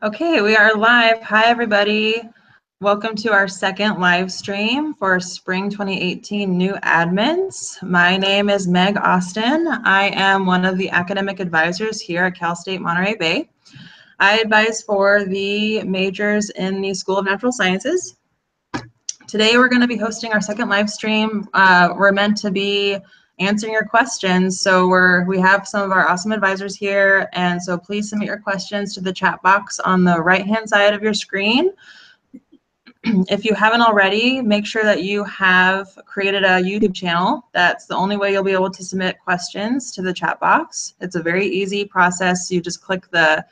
Okay, we are live. Hi, everybody. Welcome to our second live stream for Spring 2018 New Admins. My name is Meg Austin. I am one of the academic advisors here at Cal State Monterey Bay. I advise for the majors in the School of Natural Sciences. Today, we're going to be hosting our second live stream. We're meant to be answering your questions. So we have some of our awesome advisors here, and so please submit your questions to the chat box on the right-hand side of your screen. If you haven't already, make sure that you have created a YouTube channel. That's the only way you'll be able to submit questions to the chat box. It's a very easy process. You just click the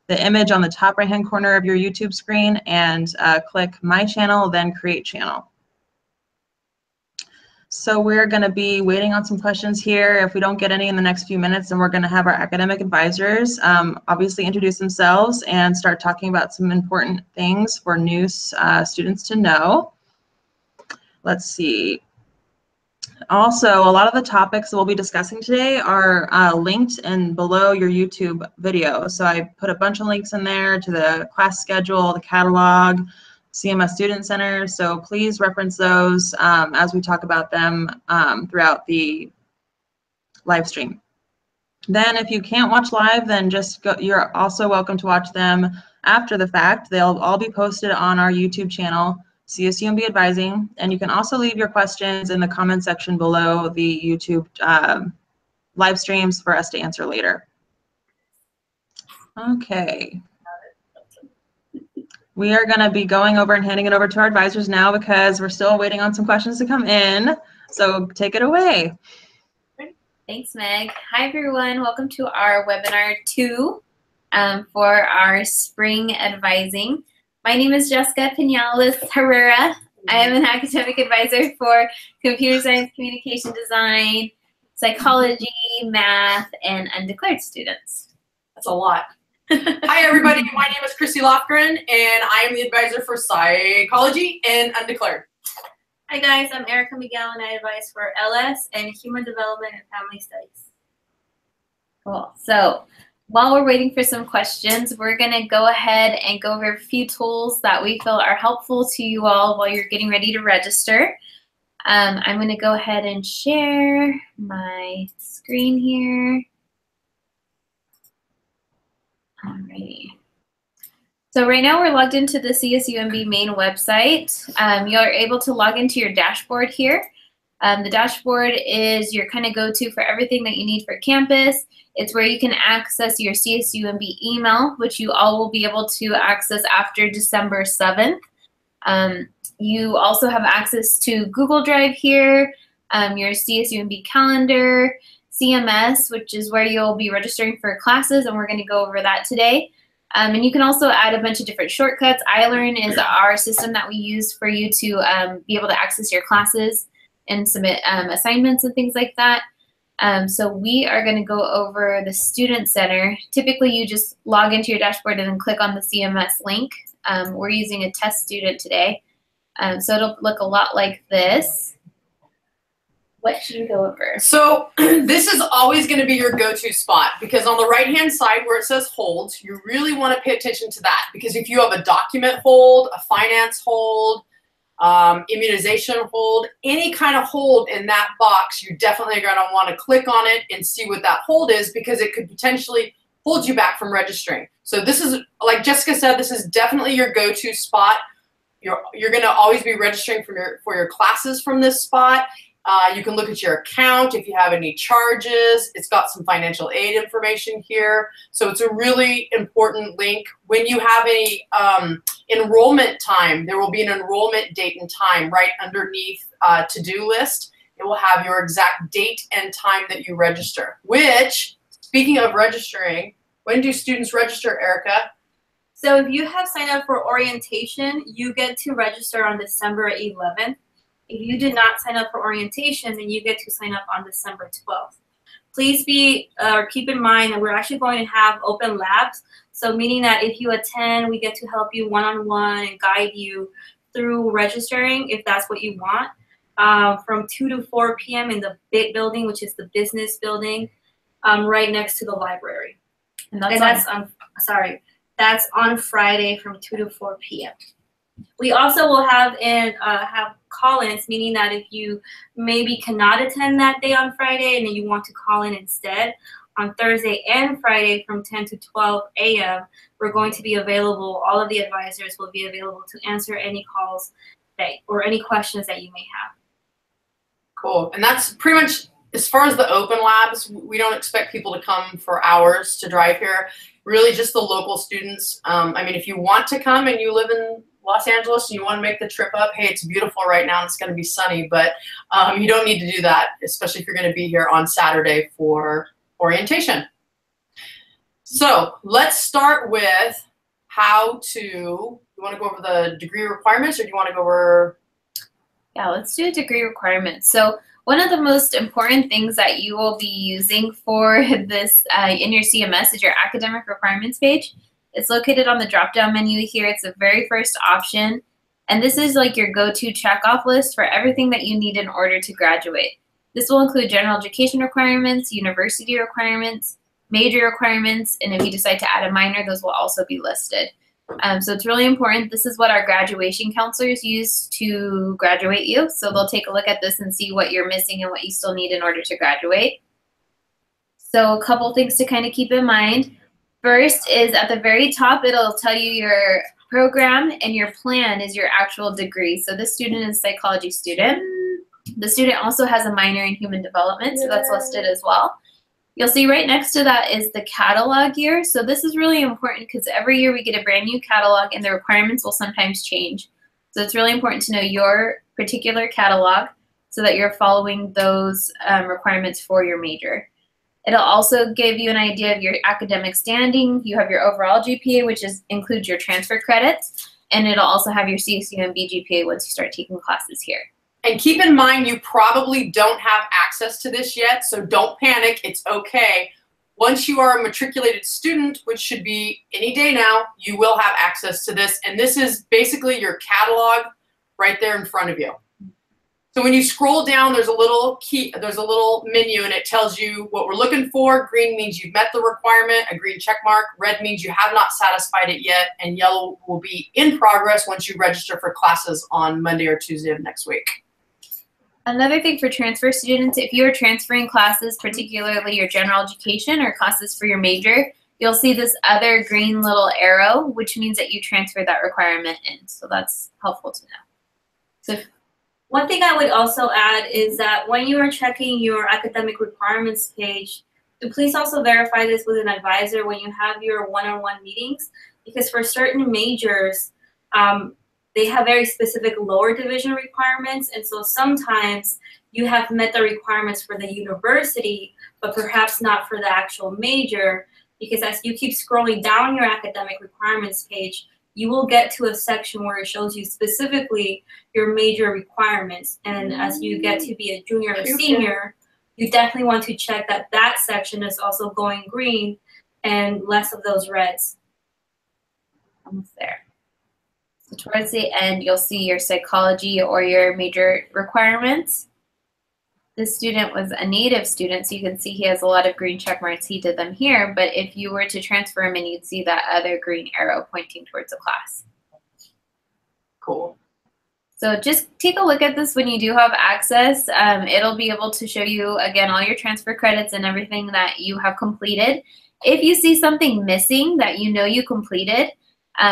image on the top right-hand corner of your YouTube screen and click My Channel, then Create Channel. So we're going to be waiting on some questions here. If we don't get any in the next few minutes, then we're going to have our academic advisors obviously introduce themselves and start talking about some important things for new students to know. Let's see. Also, a lot of the topics that we'll be discussing today are linked in below your YouTube video. So I put a bunch of links in there to the class schedule, the catalog, CMS Student Center, so please reference those as we talk about them throughout the live stream. Then if you can't watch live, then just go, you're also welcome to watch them after the fact. They'll all be posted on our YouTube channel, CSUMB Advising, and you can also leave your questions in the comment section below the YouTube live streams for us to answer later. Okay. We are going to be going over and handing it over to our advisors now because we're still waiting on some questions to come in. So take it away. Thanks, Meg. Hi, everyone. Welcome to our webinar 2 for our spring advising. My name is Jessica Pinales Herrera. I am an academic advisor for computer science, communication design, psychology, math, and undeclared students. That's a lot. Hi, everybody. My name is Chrissy Lofgren, and I am the advisor for psychology and undeclared. Hi, guys. I'm Erica Miguel, and I advise for LS and Human Development and Family Studies. Cool. So while we're waiting for some questions, we're going to go ahead and go over a few tools that we feel are helpful to you all while you're getting ready to register. I'm going to go ahead and share my screen here. Alrighty. So right now we're logged into the CSUMB main website. You're able to log into your dashboard here. The dashboard is your kind of go-to for everything that you need for campus. It's where you can access your CSUMB email, which you all will be able to access after December 7th. You also have access to Google Drive here, your CSUMB calendar, CMS, which is where you'll be registering for classes, and we're going to go over that today. And you can also add a bunch of different shortcuts. iLearn is our system that we use for you to be able to access your classes and submit assignments and things like that. So we are going to go over the Student Center. Typically, you just log into your dashboard and then click on the CMS link. We're using a test student today. So it'll look a lot like this. What should we go over? So this is always going to be your go-to spot because on the right-hand side where it says hold, you really want to pay attention to that because if you have a document hold, a finance hold, immunization hold, any kind of hold in that box, you're definitely going to want to click on it and see what that hold is because it could potentially hold you back from registering. So this is, like Jessica said, this is definitely your go-to spot. You're going to always be registering for your classes from this spot. You can look at your account if you have any charges. It's got some financial aid information here. So it's a really important link. When you have any enrollment time, there will be an enrollment date and time right underneath to-do list. It will have your exact date and time that you register, which, speaking of registering, when do students register, Erica? So if you have signed up for orientation, you get to register on December 11th. If you did not sign up for orientation, then you get to sign up on December 12th. Please keep in mind that we're actually going to have open labs. So meaning that if you attend, we get to help you one-on-one and guide you through registering if that's what you want. From 2 to 4 p.m. in the big building, which is the business building, right next to the library. And that's That's on Friday from 2 to 4 p.m. We also will have call-ins, meaning that if you maybe cannot attend that day on Friday and then you want to call in instead, on Thursday and Friday from 10 to 12 a.m., we're going to be available. All of the advisors will be available to answer any calls or any questions that you may have. Cool. And that's pretty much, as far as the open labs, we don't expect people to come for hours to drive here. Really just the local students. I mean, if you want to come and you live in Los Angeles and you want to make the trip up, hey, it's beautiful right now and it's going to be sunny, but you don't need to do that, especially if you're going to be here on Saturday for orientation. So let's start with how to, you want to go over the degree requirements, or do you want to go over? Yeah, let's do degree requirements. So one of the most important things that you will be using for this in your CMS is your academic requirements page. It's located on the drop-down menu here. It's the very first option. And this is like your go-to check-off list for everything that you need in order to graduate. This will include general education requirements, university requirements, major requirements, and if you decide to add a minor, those will also be listed. So it's really important. This is what our graduation counselors use to graduate you. So they'll take a look at this and see what you're missing and what you still need in order to graduate. So a couple things to kind of keep in mind. First is at the very top, it'll tell you your program, and your plan is your actual degree. So this student is a psychology student. The student also has a minor in human development, so that's listed as well. You'll see right next to that is the catalog year. So this is really important because every year we get a brand new catalog and the requirements will sometimes change. So it's really important to know your particular catalog so that you're following those requirements for your major. It'll also give you an idea of your academic standing. You have your overall GPA, which includes your transfer credits, and it'll also have your CSUMB GPA once you start taking classes here. And keep in mind, you probably don't have access to this yet, so don't panic. It's okay. Once you are a matriculated student, which should be any day now, you will have access to this. And this is basically your catalog right there in front of you. So when you scroll down, there's a little menu, and it tells you what we're looking for. Green means you've met the requirement, a green check mark. Red means you have not satisfied it yet, and yellow will be in progress once you register for classes on Monday or Tuesday of next week. Another thing for transfer students, if you're transferring classes, particularly your general education or classes for your major, you'll see this other green little arrow, which means that you transfer that requirement in. So that's helpful to know. So one thing I would also add is that when you are checking your academic requirements page, please also verify this with an advisor when you have your one-on-one meetings, because for certain majors, they have very specific lower division requirements, and so sometimes you have met the requirements for the university, but perhaps not for the actual major, because as you keep scrolling down your academic requirements page, you will get to a section where it shows you specifically your major requirements. And as you get to be a junior or senior, you definitely want to check that that section is also going green and less of those reds. Almost there. So towards the end, you'll see your psychology or your major requirements. This student was a native student, so you can see he has a lot of green check marks. He did them here, but if you were to transfer him in, you'd see that other green arrow pointing towards the class. Cool. So just take a look at this when you do have access. It'll be able to show you, again, all your transfer credits and everything that you have completed. If you see something missing that you know you completed,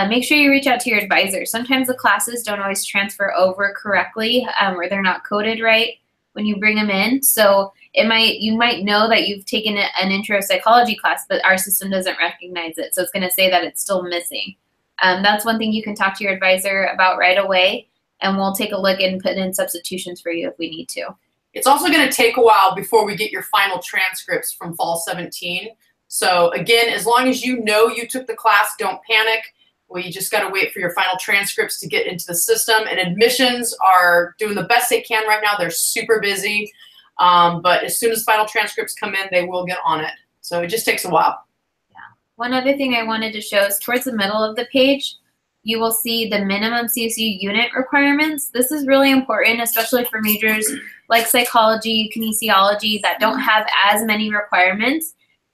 make sure you reach out to your advisor. Sometimes the classes don't always transfer over correctly or they're not coded right when you bring them in. So you might know that you've taken an intro psychology class, but our system doesn't recognize it. So it's going to say that it's still missing. That's one thing you can talk to your advisor about right away, and we'll take a look and put in substitutions for you if we need to. It's also going to take a while before we get your final transcripts from fall 17. So again, as long as you know you took the class, don't panic. We just got to wait for your final transcripts to get into the system. And admissions are doing the best they can right now. They're super busy. But as soon as final transcripts come in, they will get on it. So it just takes a while. Yeah. One other thing I wanted to show is towards the middle of the page, you will see the minimum CSU unit requirements. This is really important, especially for majors like psychology, kinesiology that don't have as many requirements.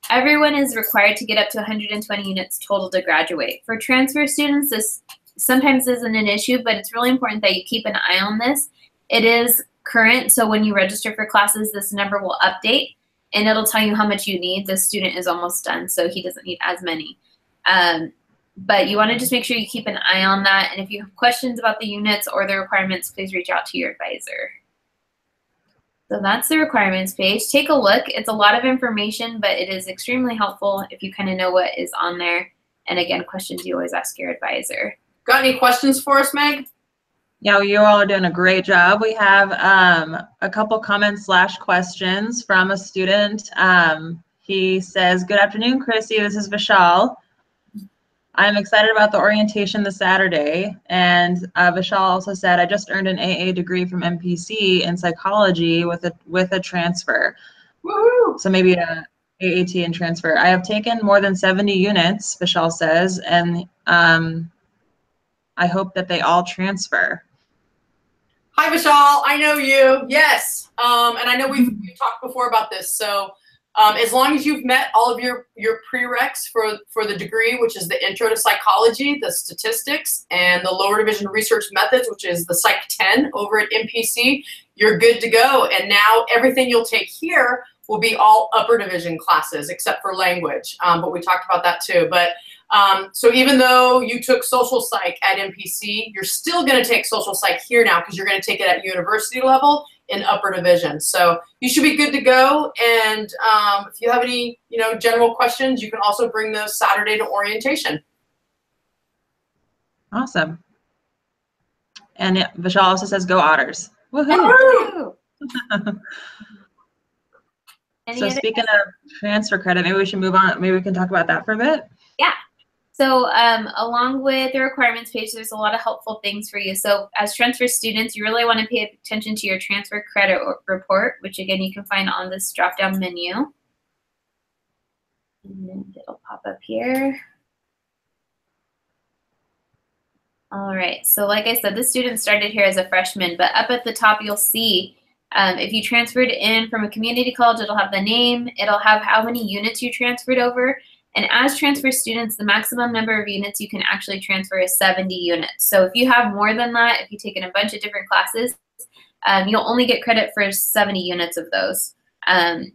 everyone is required to get up to 120 units total to graduate. For transfer students, this sometimes isn't an issue, but it's really important that you keep an eye on this. It is current, so when you register for classes, this number will update, and it'll tell you how much you need. The student is almost done, so he doesn't need as many. But you want to just make sure you keep an eye on that, and if you have questions about the units or the requirements, please reach out to your advisor. So that's the requirements page. Take a look. It's a lot of information, but it is extremely helpful if you kind of know what is on there. And again, questions you always ask your advisor. Got any questions for us, Meg? Yeah, you all are doing a great job. We have a couple comments / questions from a student. He says, "Good afternoon, Chrissy. This is Vishal. I'm excited about the orientation this Saturday." And Vishal also said, "I just earned an AA degree from MPC in psychology with a transfer." Woohoo! So maybe a AAT and transfer. "I have taken more than 70 units," Vishal says, "and I hope that they all transfer." Hi, Vishal. I know you. Yes. And I know we've talked before about this. So as long as you've met all of your prereqs for the degree, which is the Intro to Psychology, the Statistics, and the Lower Division Research Methods, which is the Psych 10 over at MPC, you're good to go. And now everything you'll take here will be all upper division classes except for language. But we talked about that too. But so even though you took social psych at MPC, you're still going to take social psych here now because you're going to take it at university level in upper division. So you should be good to go. And if you have any, general questions, you can also bring those Saturday to orientation. Awesome. And Vishal also says, "Go Otters." Woohoo! So speaking of transfer credit, maybe we should move on. Maybe we can talk about that for a bit. Yeah. So along with the requirements page, there's a lot of helpful things for you. So as transfer students, you really want to pay attention to your transfer credit report, which again, you can find on this drop-down menu. And it'll pop up here. All right, so like I said, this student started here as a freshman, but up at the top, you'll see if you transferred in from a community college, it'll have the name, it'll have how many units you transferred over. And as transfer students, the maximum number of units you can actually transfer is 70 units. So if you have more than that, if you've taken a bunch of different classes, you'll only get credit for 70 units of those.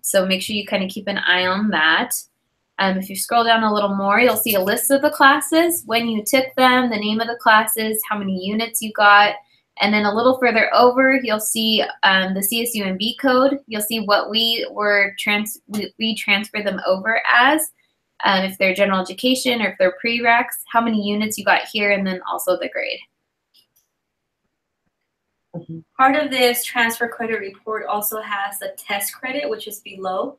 So make sure you kind of keep an eye on that. If you scroll down a little more, you'll see a list of the classes, when you took them, the name of the classes, how many units you got. And then a little further over, you'll see the CSUMB code. You'll see what we transferred them over as. If they're general education or if they're prereqs, how many units you got here, and then also the grade. Part of this transfer credit report also has the test credit, which is below.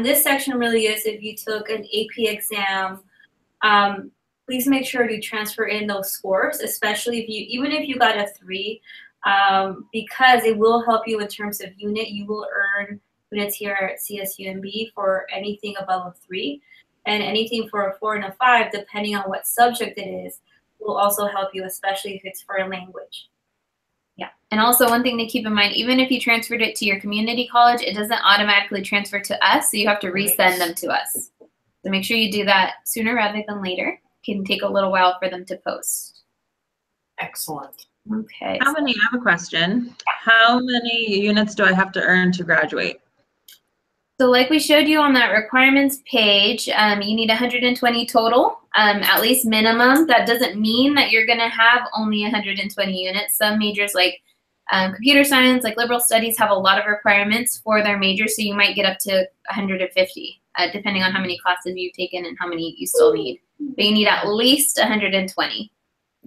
This section really is if you took an AP exam, please make sure to transfer in those scores, especially even if you got a 3, because it will help you in terms of unit. You will earn units here at CSUMB for anything above a 3. And anything for a 4 and a 5, depending on what subject it is, will also help you, especially if it's for a language. Yeah, and also one thing to keep in mind, even if you transferred it to your community college, it doesn't automatically transfer to us, so you have to resend them to us. So make sure you do that sooner rather than later. It can take a little while for them to post. Excellent. Okay. I have a question. How many units do I have to earn to graduate? So like we showed you on that requirements page, you need 120 total, at least minimum. That doesn't mean that you're going to have only 120 units. Some majors like computer science, like liberal studies, have a lot of requirements for their major, so you might get up to 150, depending on how many classes you've taken and how many you still need. But you need at least 120.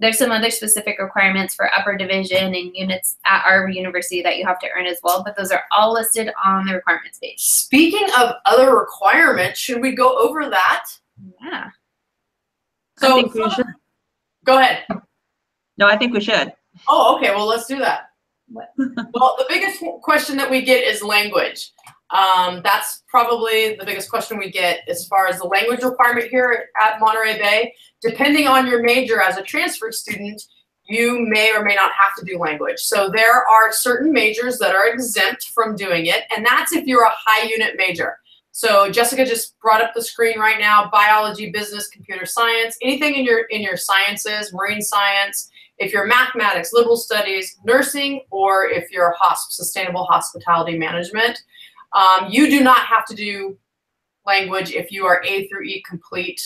There's some other specific requirements for upper division and units at our university that you have to earn as well, but those are all listed on the requirements page. Speaking of other requirements, should we go over that? Yeah. So I think we should. Go ahead. No, I think we should. Oh, okay. Well, let's do that. What? Well, the biggest question that we get is language. That's probably the biggest question we get as far as the language requirement here at Monterey Bay. Depending on your major as a transfer student, you may or may not have to do language. So there are certain majors that are exempt from doing it, and that's if you're a high unit major. So Jessica just brought up the screen right now, biology, business, computer science, anything in your sciences, marine science, if you're mathematics, liberal studies, nursing, or if you're sustainable hospitality management. You do not have to do language if you are A through E complete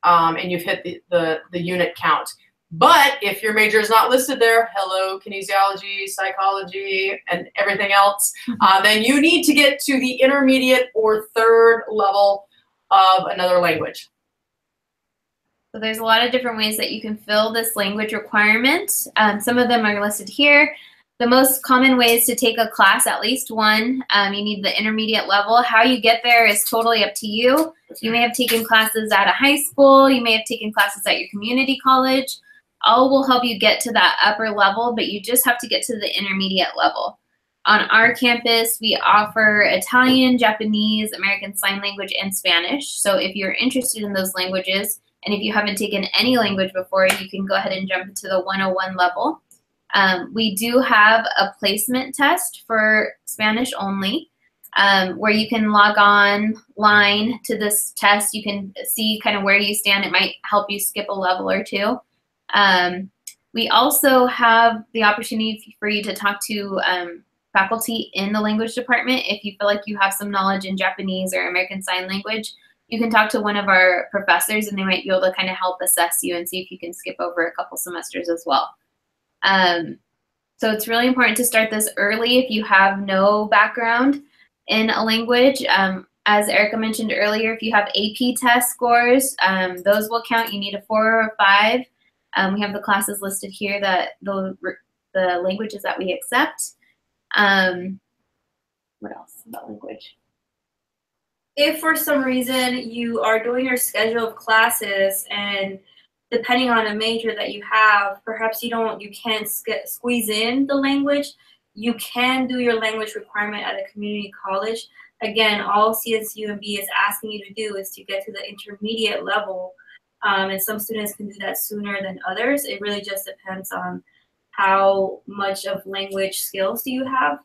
and you've hit the unit count. But if your major is not listed there, hello, kinesiology, psychology, and everything else, then you need to get to the intermediate or third level of another language. So there's a lot of different ways that you can fill this language requirement. Some of them are listed here. The most common ways to take a class, at least one, you need the intermediate level. How you get there is totally up to you. You may have taken classes at a high school. You may have taken classes at your community college. All will help you get to that upper level, but you just have to get to the intermediate level. On our campus, we offer Italian, Japanese, American Sign Language, and Spanish. So if you're interested in those languages, and if you haven't taken any language before, you can go ahead and jump into the 101 level. We do have a placement test for Spanish only, where you can log online to this test. You can see kind of where you stand. It might help you skip a level or two. We also have the opportunity for you to talk to faculty in the language department. If you feel like you have some knowledge in Japanese or American Sign Language, you can talk to one of our professors and they might be able to kind of help assess you and see if you can skip over a couple semesters as well. So it's really important to start this early if you have no background in a language. As Erica mentioned earlier, if you have AP test scores, those will count. You need a 4 or a 5. We have the classes listed here, that the languages that we accept. What else about language? If for some reason you are doing your schedule of classes and depending on a major that you have, perhaps you can't squeeze in the language, you can do your language requirement at a community college. Again, all CSUMB is asking you to do is to get to the intermediate level, and some students can do that sooner than others. It really just depends on how much of language skills do you have.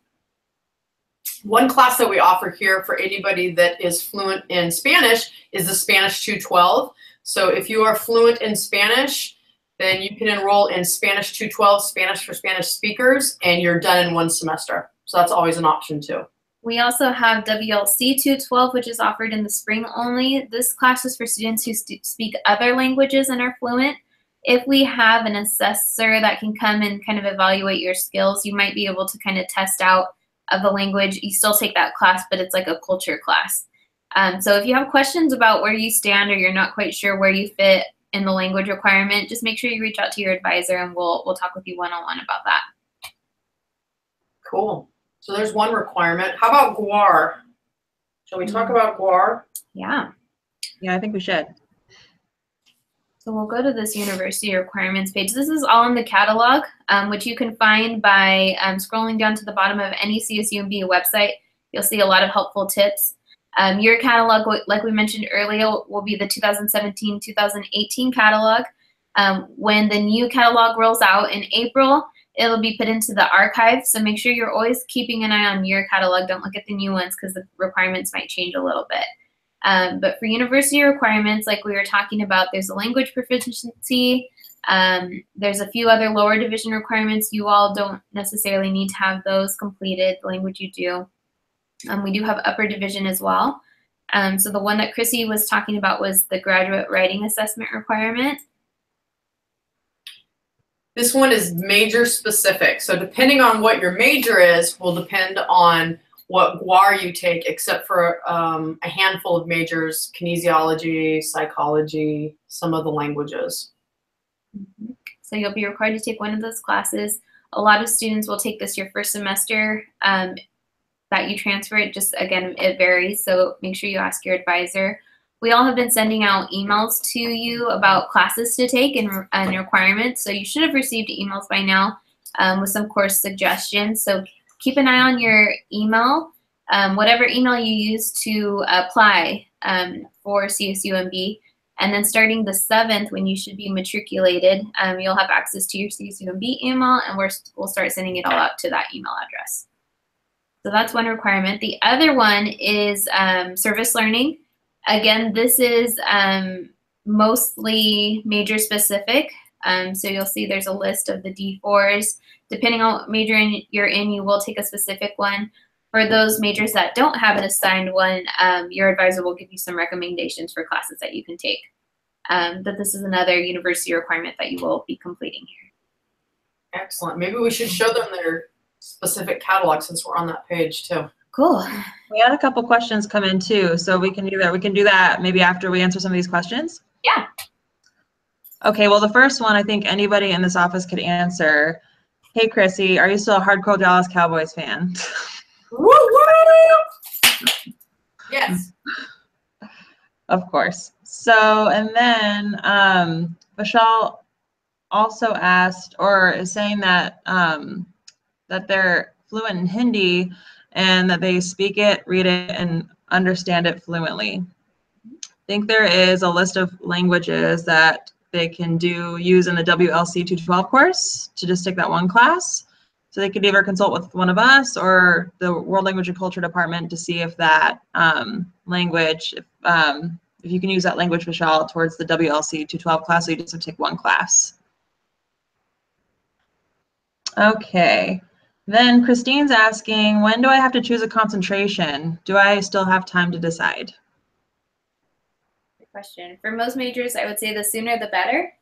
One class that we offer here for anybody that is fluent in Spanish is the Spanish 212. So if you are fluent in Spanish, then you can enroll in Spanish 212, Spanish for Spanish speakers, and you're done in 1 semester. So that's always an option too. We also have WLC 212, which is offered in the spring only. This class is for students who speak other languages and are fluent. If we have an assessor that can come and kind of evaluate your skills, you might be able to kind of test out of the language. You still take that class, but it's like a culture class. So if you have questions about where you stand or you're not quite sure where you fit in the language requirement, just make sure you reach out to your advisor and we'll talk with you one-on-one about that. Cool. So there's one requirement. How about GWAR? Shall we talk about GWAR? Yeah. Yeah, I think we should. So we'll go to this university requirements page. This is all in the catalog, which you can find by scrolling down to the bottom of any CSUMB website. You'll see a lot of helpful tips. Your catalog, like we mentioned earlier, will be the 2017-2018 catalog. When the new catalog rolls out in April, it'll be put into the archive. So make sure you're always keeping an eye on your catalog. Don't look at the new ones because the requirements might change a little bit. But for university requirements, like we were talking about, there's a language proficiency. There's a few other lower division requirements. You all don't necessarily need to have those completed, the language you do. We do have upper division as well. So the one that Chrissy was talking about was the graduate writing assessment requirement. This one is major specific. So depending on what your major is will depend on what GWAR you take, except for a handful of majors, kinesiology, psychology, some of the languages. Mm-hmm. So you'll be required to take one of those classes. A lot of students will take this your first semester that you transfer it. Just, again, it varies, so make sure you ask your advisor. We all have been sending out emails to you about classes to take and requirements, so you should have received emails by now with some course suggestions. So keep an eye on your email, whatever email you use to apply for CSUMB. And then starting the 7th, when you should be matriculated, you'll have access to your CSUMB email, and we'll start sending it all out to that email address. So that's one requirement. The other one is service learning. Again, this is mostly major specific. So you'll see there's a list of the D4s. Depending on what major you're in, you will take a specific one. For those majors that don't have an assigned one, your advisor will give you some recommendations for classes that you can take. But this is another university requirement that you will be completing here. Excellent. Maybe we should show them their specific catalog since we're on that page too. Cool. We had a couple questions come in too, so we can do that maybe after we answer some of these questions. Yeah. Okay, well, the first one I think anybody in this office could answer. Hey, Chrissy, are you still a hardcore Dallas Cowboys fan? Woo woo! Yes. Of course. So, and then Vishal also asked, or is saying that that they're fluent in Hindi and that they speak it, read it, and understand it fluently. I think there is a list of languages that they can use in the WLC 212 course to just take that one class. So they could either consult with one of us or the World Language and Culture Department to see if that language, if you can use that language, Vishal, towards the WLC 212 class, so you just have to take one class. Okay. Then Christine's asking, when do I have to choose a concentration? Do I still have time to decide? Good question. For most majors, I would say the sooner the better.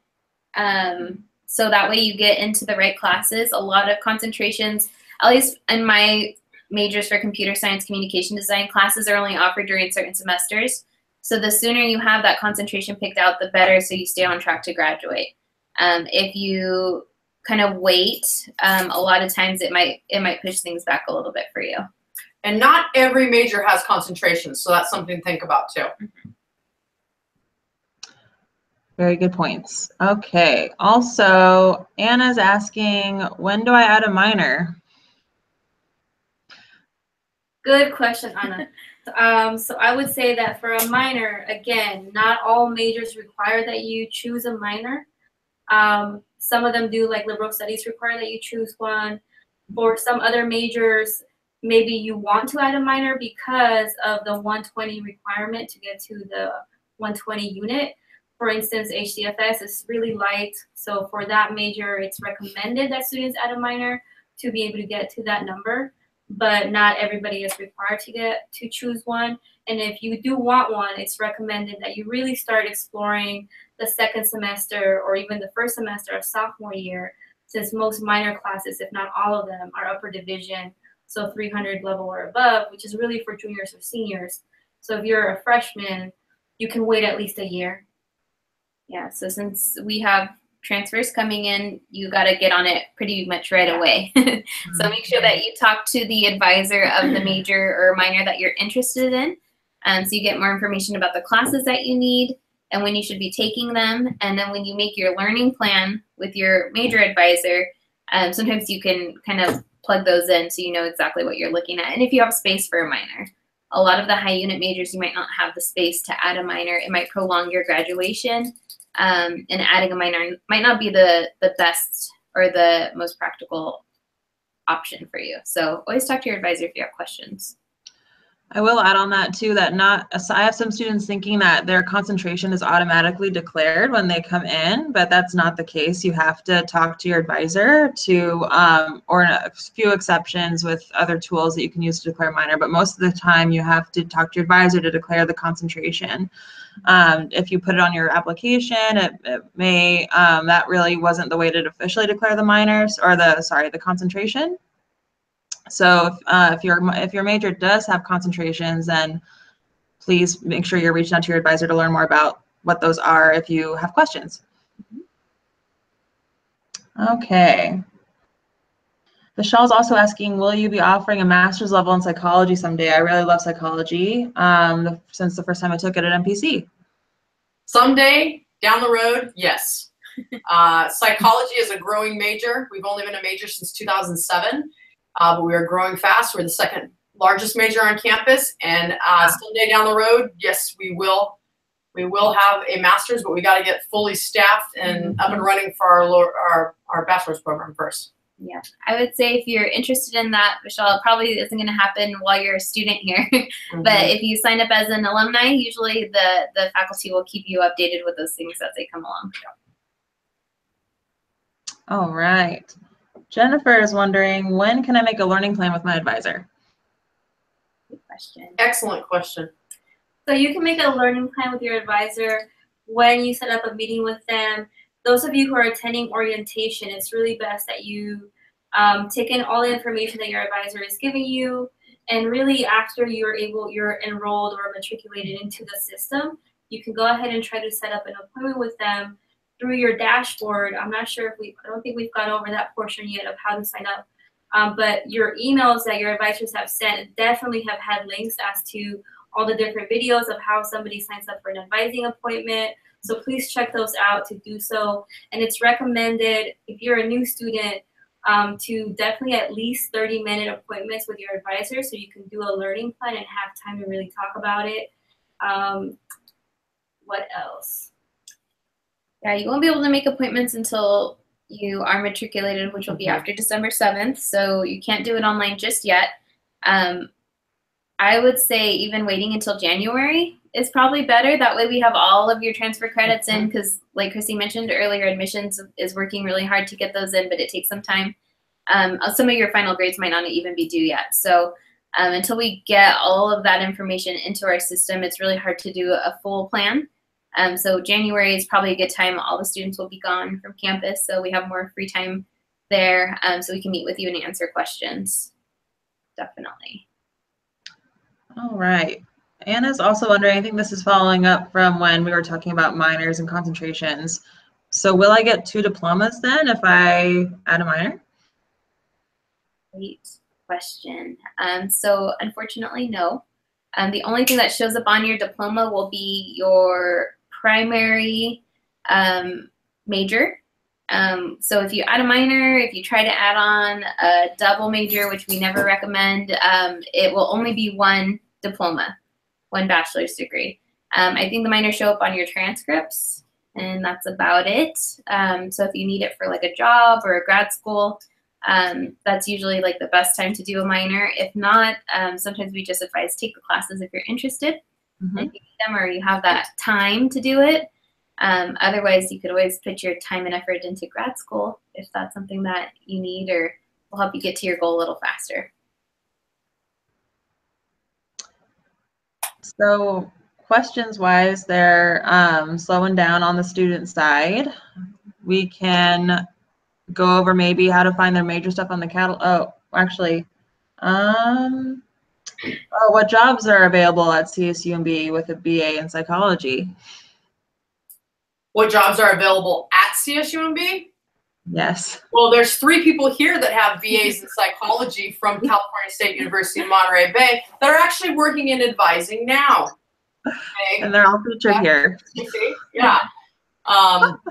So that way you get into the right classes. A lot of concentrations, at least in my majors for computer science, communication design, classes are only offered during certain semesters. So the sooner you have that concentration picked out, the better, so you stay on track to graduate. If you kind of wait, a lot of times it might push things back a little bit for you. And not every major has concentrations, so that's something to think about too. Mm-hmm. Very good points. Okay. Also, Anna's asking, when do I add a minor? Good question, Anna. So I would say that for a minor, again, not all majors require that you choose a minor. Some of them do, like liberal studies require that you choose one. For some other majors, maybe you want to add a minor because of the 120 requirement to get to the 120 unit. For instance, HCFS is really light. So for that major, it's recommended that students add a minor to be able to get to that number. But not everybody is required to choose one. And if you do want one, it's recommended that you really start exploring the second semester or even the first semester of sophomore year, since most minor classes, if not all of them, are upper division, so 300 level or above, which is really for juniors or seniors. So if you're a freshman, you can wait at least a year. Yeah, so since we have transfers coming in, you got to get on it pretty much right away. So make sure that you talk to the advisor of the major or minor that you're interested in, so you get more information about the classes that you need and when you should be taking them. And then when you make your learning plan with your major advisor, sometimes you can kind of plug those in so you know exactly what you're looking at. And if you have space for a minor, a lot of the high unit majors, you might not have the space to add a minor. It might prolong your graduation. And adding a minor might not be the best or the most practical option for you. So always talk to your advisor if you have questions. I will add on that too, that I have some students thinking that their concentration is automatically declared when they come in, but that's not the case. You have to talk to your advisor or a few exceptions with other tools that you can use to declare minor, but most of the time you have to talk to your advisor to declare the concentration. If you put it on your application, it may, that really wasn't the way to officially declare the minors or the concentration. So if your major does have concentrations, then please make sure you're reaching out to your advisor to learn more about what those are if you have questions. Okay. Vishal's also asking, will you be offering a master's level in psychology someday? I really love psychology since the first time I took it at MPC. Someday down the road, yes. Psychology is a growing major. We've only been a major since 2007. But we are growing fast. We're the second largest major on campus, and someday down the road, yes, we will have a master's, but we got to get fully staffed and up and running for our bachelor's program first. Yeah, I would say if you're interested in that, Michelle, it probably isn't going to happen while you're a student here. But if you sign up as an alumni, usually the faculty will keep you updated with those things as they come along. All right. Jennifer is wondering, when can I make a learning plan with my advisor? Good question. Excellent question. So you can make a learning plan with your advisor when you set up a meeting with them. Those of you who are attending orientation, it's really best that you take in all the information that your advisor is giving you, and really after you're enrolled or matriculated into the system, you can go ahead and try to set up an appointment with them through your dashboard. I'm not sure if I don't think we've gone over that portion yet of how to sign up, but your emails that your advisors have sent definitely have had links as to all the different videos of how somebody signs up for an advising appointment. So please check those out to do so. And it's recommended, if you're a new student, to definitely at least 30-minute appointments with your advisor so you can do a learning plan and have time to really talk about it. What else? Yeah, you won't be able to make appointments until you are matriculated, which will be after December 7th. So you can't do it online just yet. I would say even waiting until January is probably better. That way we have all of your transfer credits in, because like Chrissy mentioned earlier, admissions is working really hard to get those in, but it takes some time. Some of your final grades might not even be due yet. So until we get all of that information into our system, it's really hard to do a full plan. So January is probably a good time. All the students will be gone from campus, so we have more free time there, so we can meet with you and answer questions. Definitely. All right. Anna's also wondering, I think this is following up from when we were talking about minors and concentrations. So will I get 2 diplomas then if I add a minor? Great question. So unfortunately, no. The only thing that shows up on your diploma will be your primary major. So if you add a minor, if you try to add on a double major, which we never recommend, it will only be 1 diploma, 1 bachelor's degree. I think the minors show up on your transcripts, and that's about it. So if you need it for like a job or a grad school, that's usually like the best time to do a minor. If not, sometimes we just advise take the classes if you're interested, if you need them or you have that time to do it. Otherwise, you could always put your time and effort into grad school if that's something that you need or will help you get to your goal a little faster. So questions-wise, they're slowing down on the student side. We can go over maybe how to find their major stuff on the catalog. Oh, actually, what jobs are available at CSUMB with a BA in psychology? What jobs are available at CSUMB? Yes. Well, there's 3 people here that have BAs in psychology from California State University in Monterey Bay that are actually working in advising now. Okay. And they're all featured here. You see? Yeah.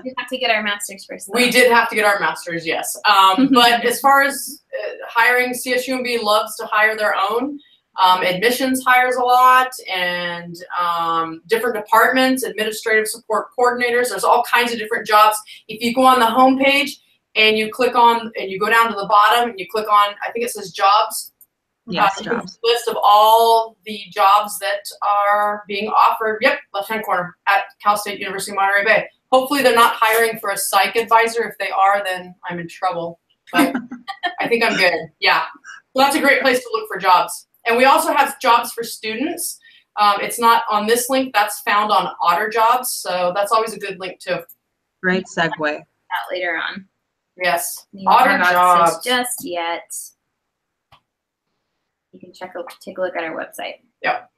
We have to get our master's first, though. We did have to get our master's, yes. But as far as hiring, CSUMB loves to hire their own. Admissions hires a lot, and different departments, administrative support coordinators. There's all kinds of different jobs. If you go on the homepage and you click on, and you go down to the bottom and you click on, I think it says jobs. Yes, jobs. List of all the jobs that are being offered. Yep, left-hand corner at Cal State University, Monterey Bay. Hopefully they're not hiring for a psych advisor. If they are, then I'm in trouble. But I think I'm good. Yeah. Well, that's a great place to look for jobs. And we also have jobs for students. It's not on this link. That's found on Otter Jobs. So that's always a good link too. Great segue. That later on. Yes. You don't Otter have Jobs. access just yet. You can take a look at our website. Yep.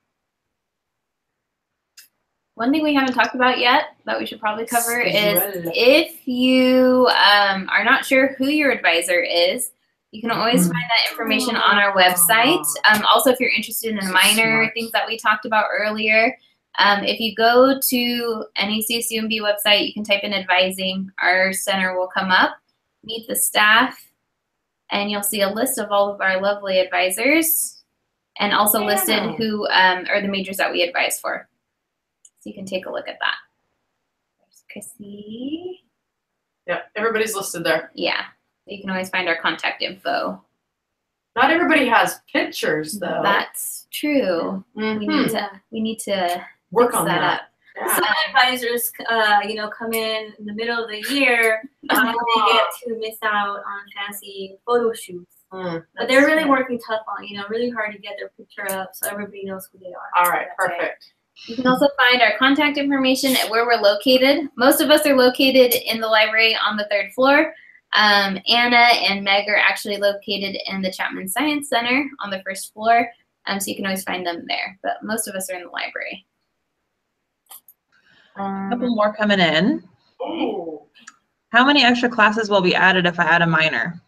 One thing we haven't talked about yet that we should probably cover is if you are not sure who your advisor is, you can always find that information on our website. Also, if you're interested in a minor, things that we talked about earlier, if you go to any CSUMB website, you can type in advising. Our center will come up, meet the staff, and you'll see a list of all of our lovely advisors, and also listed who are the majors that we advise for. So you can take a look at that. There's Chrissy. Yeah, everybody's listed there. Yeah. You can always find our contact info. Not everybody has pictures, though. That's true. Mm-hmm. We need to Work fix on that. up. Some advisors, come in the middle of the year and they get to miss out on fancy photo shoots. But they're really working tough on, really hard to get their picture up so everybody knows who they are. All right, perfect. You can also find our contact information at where we're located. Most of us are located in the library on the 3rd floor. Anna and Meg are actually located in the Chapman Science Center on the 1st floor. So you can always find them there, but most of us are in the library. A couple more coming in. Oh. How many extra classes will be added if I add a minor?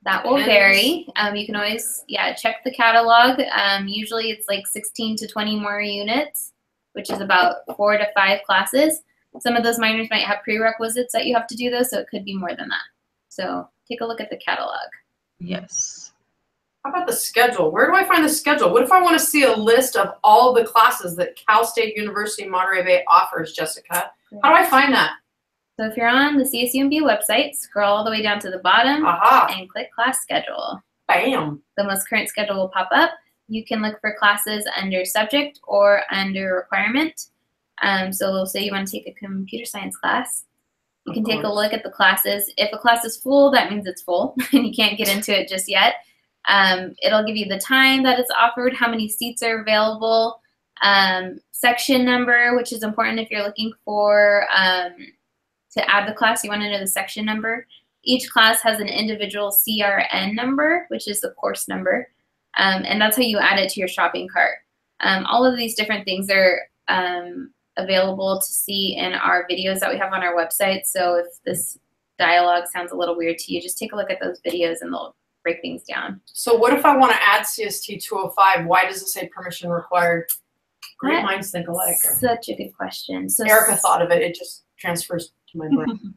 That will vary. You can always, check the catalog. Usually it's like 16 to 20 more units, which is about 4 to 5 classes. Some of those minors might have prerequisites that you have to do though, so it could be more than that. So take a look at the catalog. Yes. How about the schedule? Where do I find the schedule? What if I want to see a list of all the classes that Cal State University Monterey Bay offers, Jessica? How do I find that? So if you're on the CSUMB website, scroll all the way down to the bottom and click class schedule. Bam. The most current schedule will pop up. You can look for classes under subject or under requirement. So say you want to take a computer science class. You can take a look at the classes. If a class is full, that means it's full and you can't get into it just yet. It'll give you the time that it's offered, how many seats are available, section number, which is important if you're looking for to add the class, you want to know the section number. Each class has an individual CRN number, which is the course number, and that's how you add it to your shopping cart. All of these different things are available to see in our videos that we have on our website. So if this dialogue sounds a little weird to you, just take a look at those videos and they'll break things down. So what if I want to add CST 205? Why does it say permission required? Great minds think alike. Such a good question. So Erica thought of it. It just transfers to my brain.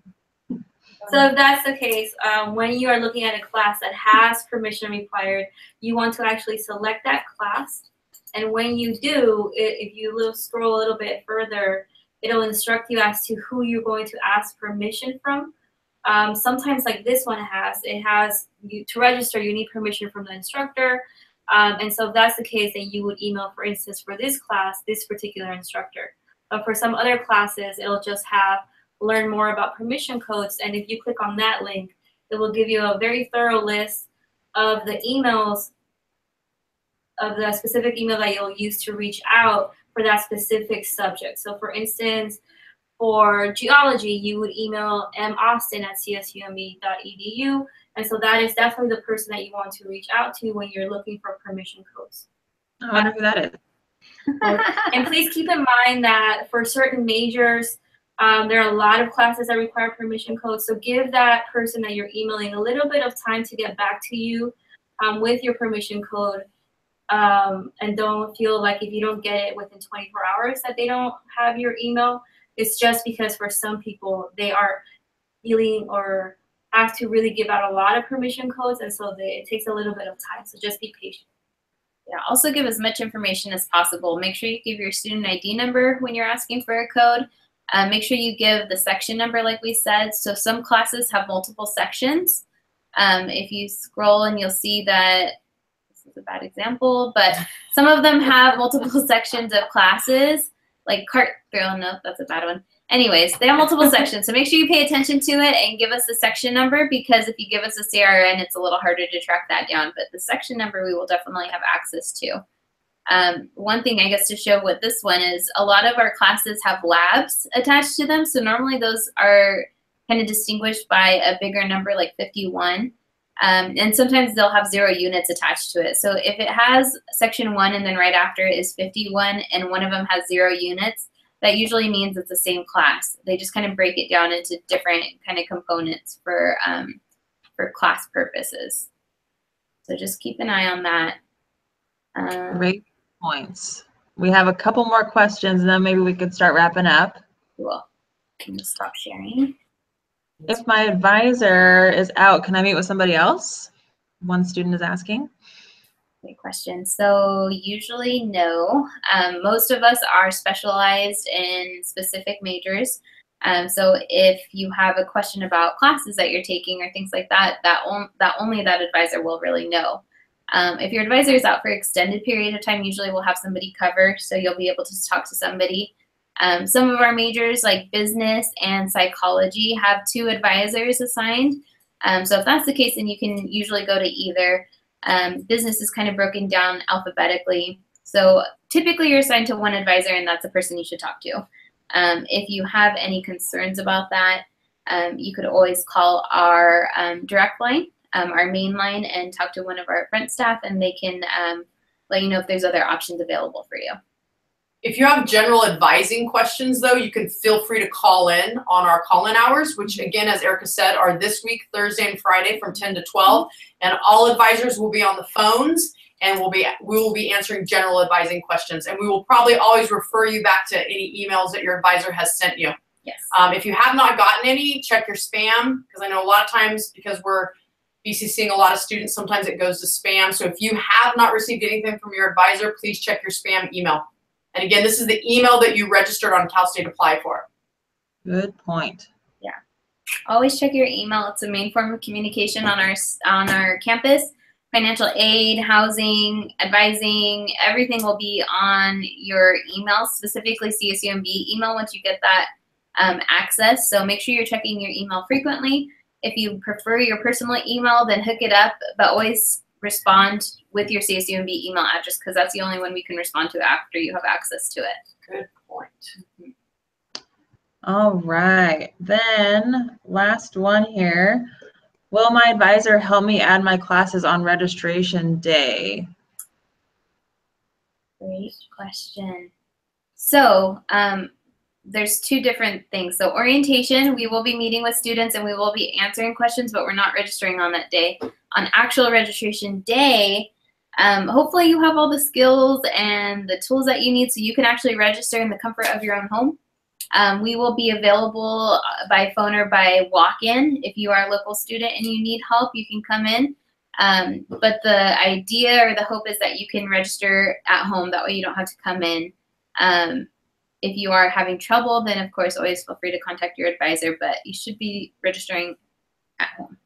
So if that's the case, when you are looking at a class that has permission required, you want to actually select that class. And when you do, if you scroll a little bit further, it'll instruct you as to who you're going to ask permission from. Sometimes like this one to register, you need permission from the instructor. And so if that's the case, then you would email, for instance, for this class, this particular instructor. But for some other classes, it'll just have learn more about permission codes. And if you click on that link, it will give you a very thorough list of the emails, of the specific email that you'll use to reach out for that specific subject. So for instance, for geology, you would email maustin@csumb.edu. And so that is definitely the person that you want to reach out to when you're looking for permission codes. I wonder who that is. And please keep in mind that for certain majors, there are a lot of classes that require permission codes. So give that person that you're emailing a little bit of time to get back to you with your permission code. And don't feel like if you don't get it within 24 hours that they don't have your email. It's just because for some people, they are dealing or have to really give out a lot of permission codes. And so it takes a little bit of time. So just be patient. Yeah, also give as much information as possible. Make sure you give your student ID number when you're asking for a code. Make sure you give the section number like we said. So some classes have multiple sections. If you scroll and you'll see that, this is a bad example, but some of them have multiple sections of classes, like no, that's a bad one. Anyways, they have multiple sections. So make sure you pay attention to it and give us the section number, because if you give us a CRN, it's a little harder to track that down. But the section number we will definitely have access to. One thing I guess to show what this one is, a lot of our classes have labs attached to them. So normally those are kind of distinguished by a bigger number like 51. And sometimes they'll have 0 units attached to it. So if it has section 1 and then right after it is 51 and one of them has 0 units, that usually means it's the same class. They just kind of break it down into different kind of components for class purposes. So just keep an eye on that. Great points. We have a couple more questions, and then maybe we could start wrapping up. Cool. Can you stop sharing? If my advisor is out, can I meet with somebody else? One student is asking. Great question. So usually no. Most of us are specialized in specific majors. So if you have a question about classes that you're taking or things like that, only that advisor will really know. If your advisor is out for an extended period of time, usually we'll have somebody cover, so you'll be able to talk to somebody. Some of our majors, like business and psychology, have 2 advisors assigned. So if that's the case, then you can usually go to either. Business is kind of broken down alphabetically. So typically you're assigned to 1 advisor, and that's the person you should talk to. If you have any concerns about that, you could always call our direct line, our main line, and talk to one of our front staff, and they can let you know if there's other options available for you. If you have general advising questions, though, you can feel free to call in on our call-in hours, which, again, as Erica said, are this week, Thursday and Friday from 10 to 12. And all advisors will be on the phones, and we will be answering general advising questions. And we will probably always refer you back to any emails that your advisor has sent you. Yes. If you have not gotten any, check your spam, because I know a lot of times, because we're BCCing a lot of students, sometimes it goes to spam. So if you have not received anything from your advisor, please check your spam email. And again, this is the email that you registered on Cal State Apply for. Good point. Yeah. Always check your email. It's the main form of communication on our campus. Financial aid, housing, advising, everything will be on your email, specifically CSUMB email once you get that access. So make sure you're checking your email frequently. If you prefer your personal email, then hook it up, but always respond with your CSUMB email address, because that's the only one we can respond to after you have access to it. Good point. All right, then last one here. Will my advisor help me add my classes on registration day? Great question. So there's 2 different things. So orientation, we will be meeting with students and we will be answering questions, but we're not registering on that day. On actual registration day, hopefully you have all the skills and the tools that you need so you can actually register in the comfort of your own home. We will be available by phone or by walk-in. If you are a local student and you need help, you can come in. But the idea or the hope is that you can register at home. That way you don't have to come in. If you are having trouble, then of course always feel free to contact your advisor, but you should be registering at home.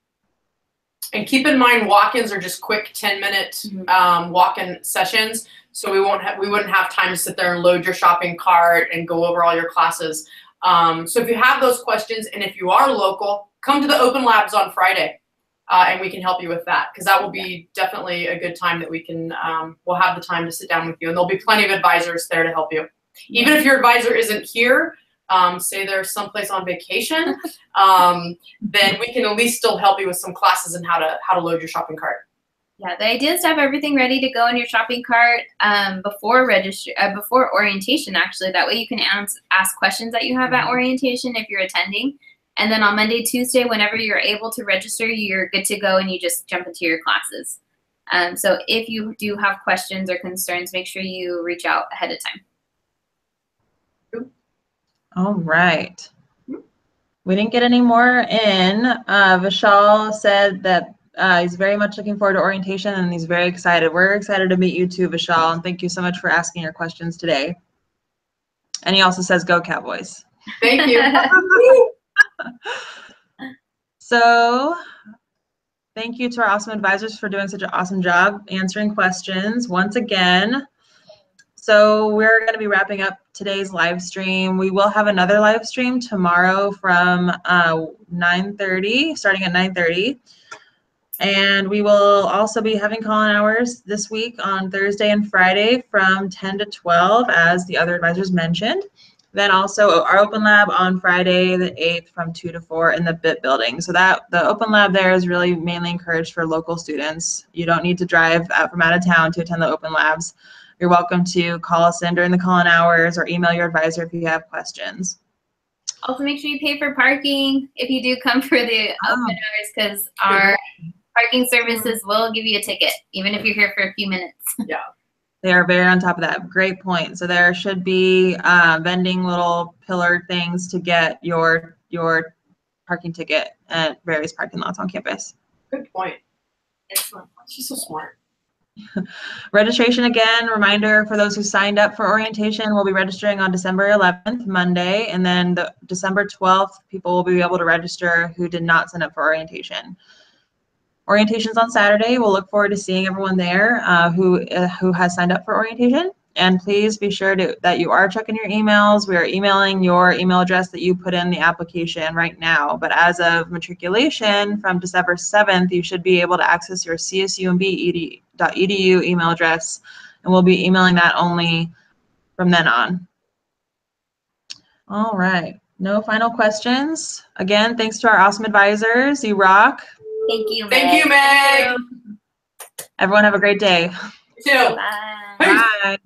And keep in mind, walk-ins are just quick 10-minute walk-in sessions, so we wouldn't have time to sit there and load your shopping cart and go over all your classes. So if you have those questions, and if you are local, come to the open labs on Friday, and we can help you with that, because that will be definitely a good time that we can. We'll have the time to sit down with you, and there'll be plenty of advisors there to help you. Even if your advisor isn't here, say they're someplace on vacation, then we can at least still help you with some classes and how to load your shopping cart. Yeah, the idea is to have everything ready to go in your shopping cart before orientation, actually. That way you can ask questions that you have at orientation if you're attending. And then on Monday, Tuesday, whenever you're able to register, you're good to go and you just jump into your classes. So if you do have questions or concerns, make sure you reach out ahead of time. All right. We didn't get any more in. Vishal said that he's very much looking forward to orientation and he's very excited. We're excited to meet you too, Vishal, and thank you so much for asking your questions today. And he also says, go Cowboys. Thank you. So thank you to our awesome advisors for doing such an awesome job answering questions once again. So we're going to be wrapping up today's live stream. We will have another live stream tomorrow from 9:30, starting at 9:30. And we will also be having call-in hours this week on Thursday and Friday from 10 to 12, as the other advisors mentioned. Then also our open lab on Friday the 8th from 2 to 4 in the BIP building. So that the open lab there is really mainly encouraged for local students. You don't need to drive from out of town to attend the open labs. You're welcome to call us in during the call-in hours or email your advisor if you have questions. Also, make sure you pay for parking if you do come for the open hours, because our parking services will give you a ticket, even if you're here for a few minutes. Yeah. They are very on top of that. Great point. So there should be vending little pillar things to get your parking ticket at various parking lots on campus. Good point. Excellent. She's so smart. Registration again, reminder for those who signed up for orientation, we'll be registering on December 11th, Monday, and then the December 12th, people will be able to register who did not sign up for orientation. Orientation's on Saturday. We'll look forward to seeing everyone there who has signed up for orientation. And please be sure that you are checking your emails. We are emailing your email address that you put in the application right now. But as of matriculation from December 7th, you should be able to access your csumb.edu email address. And we'll be emailing that only from then on. All right. No final questions. Again, thanks to our awesome advisors. You rock. Thank you, Meg. Thank you, Meg. Everyone have a great day. You too. Bye. Peace. Bye.